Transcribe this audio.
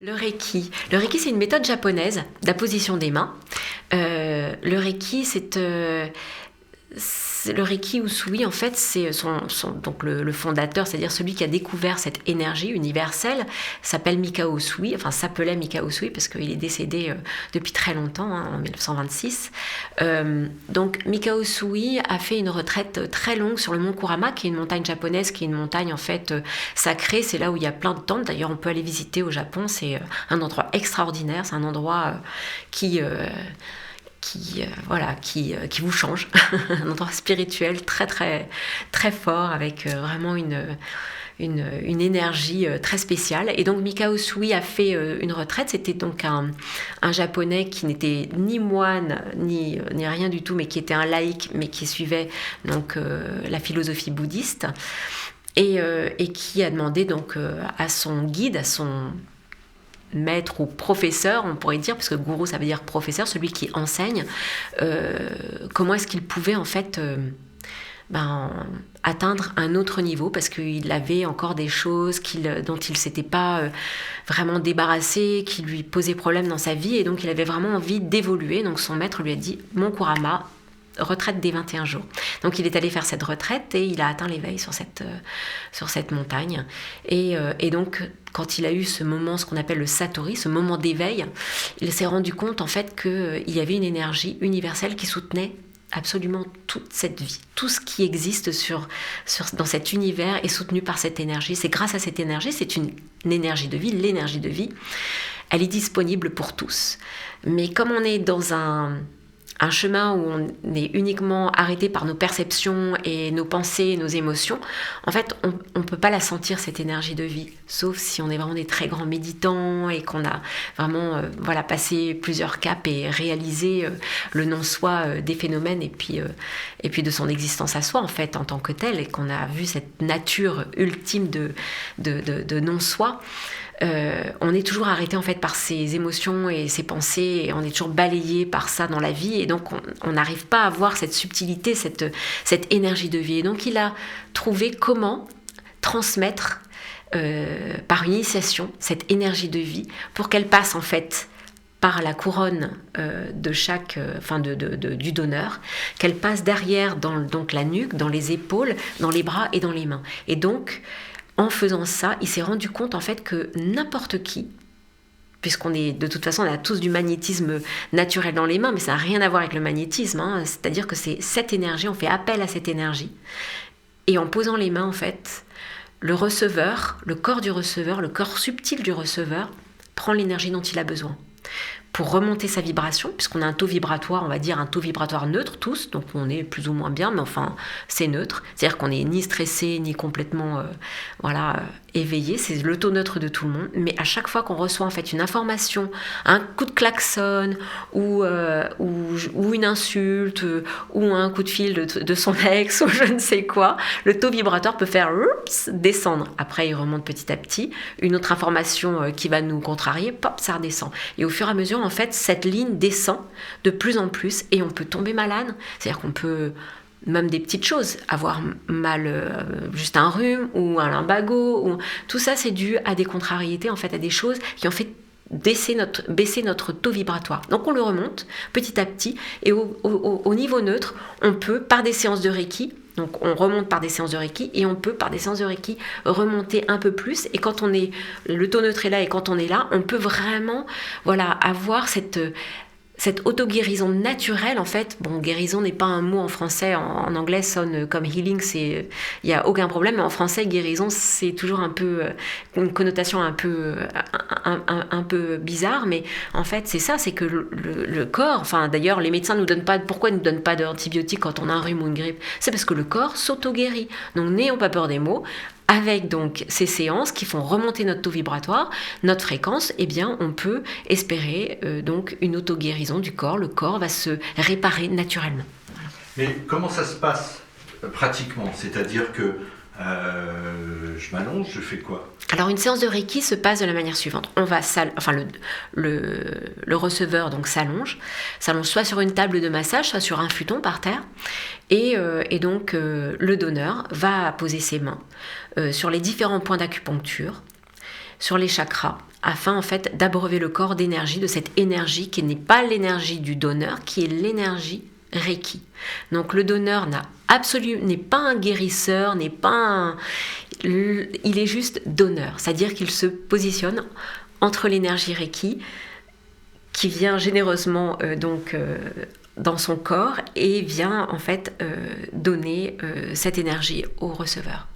Le Reiki, c'est une méthode japonaise d'apposition des mains. Le Reiki, le Reiki Usui, en fait, c'est donc le fondateur, c'est-à-dire celui qui a découvert cette énergie universelle, s'appelle Mikao Usui, enfin s'appelait Mikao Usui parce qu'il est décédé depuis très longtemps, en 1926. Donc Mikao Usui a fait une retraite très longue sur le mont Kurama, qui est une montagne japonaise, qui est une montagne en fait sacrée. C'est là où il y a plein de temples. D'ailleurs, on peut aller visiter au Japon. C'est un endroit extraordinaire. C'est un endroit qui vous change, un endroit spirituel très très très fort avec vraiment une énergie très spéciale. Et donc Mikao Usui a fait une retraite. C'était donc un japonais qui n'était ni moine ni rien du tout, mais qui était un laïc, mais qui suivait donc la philosophie bouddhiste et qui a demandé donc à son guide, à son maître ou professeur, on pourrait dire, parce que gourou ça veut dire professeur, celui qui enseigne, comment est-ce qu'il pouvait en fait atteindre un autre niveau, parce qu'il avait encore des choses dont il ne s'était pas vraiment débarrassé, qui lui posaient problème dans sa vie, et donc il avait vraiment envie d'évoluer. Donc son maître lui a dit « Mon Kurama, retraite des 21 jours ». Donc il est allé faire cette retraite et il a atteint l'éveil sur cette montagne. Et donc quand il a eu ce moment, ce qu'on appelle le satori, ce moment d'éveil, il s'est rendu compte en fait qu'il y avait une énergie universelle qui soutenait absolument toute cette vie. Tout ce qui existe dans cet univers est soutenu par cette énergie. C'est grâce à cette énergie, c'est une énergie de vie, l'énergie de vie. Elle est disponible pour tous. Mais comme on est dans un chemin où on est uniquement arrêté par nos perceptions et nos pensées et nos émotions, en fait, on ne peut pas la sentir, cette énergie de vie, sauf si on est vraiment des très grands méditants et qu'on a vraiment passé plusieurs caps et réalisé le non-soi des phénomènes et puis de son existence à soi, en fait, en tant que tel, et qu'on a vu cette nature ultime de non-soi. On est toujours arrêté en fait par ses émotions et ses pensées, et on est toujours balayé par ça dans la vie, et donc on n'arrive pas à voir cette subtilité, cette énergie de vie. Et donc il a trouvé comment transmettre par initiation cette énergie de vie pour qu'elle passe en fait par la couronne du donneur, qu'elle passe derrière dans donc la nuque, dans les épaules, dans les bras et dans les mains. Et donc en faisant ça, il s'est rendu compte en fait que n'importe qui, puisqu'on est de toute façon, on a tous du magnétisme naturel dans les mains, mais ça n'a rien à voir avec le magnétisme, c'est-à-dire que c'est cette énergie, on fait appel à cette énergie, et en posant les mains en fait, le receveur, le corps du receveur, le corps subtil du receveur prend l'énergie dont il a besoin pour remonter sa vibration, puisqu'on a un taux vibratoire, on va dire un taux vibratoire neutre tous, donc on est plus ou moins bien, mais enfin c'est neutre, c'est-à-dire qu'on n'est ni stressé, ni complètement éveillé, c'est le taux neutre de tout le monde, mais à chaque fois qu'on reçoit en fait une information, un coup de klaxon, ou une insulte, ou un coup de fil de son ex, ou je ne sais quoi, le taux vibratoire peut faire descendre, après il remonte petit à petit, une autre information qui va nous contrarier, pop, ça redescend, et au fur et à mesure en fait, cette ligne descend de plus en plus et on peut tomber malade. C'est-à-dire qu'on peut, même des petites choses, avoir mal, juste un rhume ou un lumbago. Tout ça, c'est dû à des contrariétés, en fait, à des choses qui ont fait baisser notre taux vibratoire. Donc on le remonte petit à petit et au niveau neutre, on peut, par des séances de Reiki, donc on remonte par des séances de Reiki et on peut par des séances de Reiki remonter un peu plus, et quand le taux neutre est là et quand on est là, on peut vraiment avoir cette auto-guérison naturelle en fait. Bon, guérison n'est pas un mot en français, en anglais sonne comme healing, il n'y a aucun problème, mais en français guérison c'est toujours un peu une connotation un peu bizarre, mais en fait c'est ça, c'est que le corps, enfin d'ailleurs les médecins pourquoi ils ne nous donnent pas d'antibiotiques quand on a un rhume ou une grippe, c'est parce que le corps s'auto-guérit. Donc n'ayons pas peur des mots. Avec donc ces séances qui font remonter notre taux vibratoire, notre fréquence, eh bien on peut espérer donc une auto-guérison du corps. Le corps va se réparer naturellement. Voilà. Mais comment ça se passe pratiquement ? C'est-à-dire que je m'allonge, je fais quoi ? Alors une séance de Reiki se passe de la manière suivante. Le receveur donc s'allonge soit sur une table de massage, soit sur un futon par terre, et donc le donneur va poser ses mains sur les différents points d'acupuncture, sur les chakras, afin en fait d'abreuver le corps d'énergie, de cette énergie qui n'est pas l'énergie du donneur, qui est l'énergie Reiki. Donc le donneur n'est pas un guérisseur, il est juste donneur, c'est-à-dire qu'il se positionne entre l'énergie Reiki qui vient généreusement dans son corps et vient en fait donner cette énergie au receveur.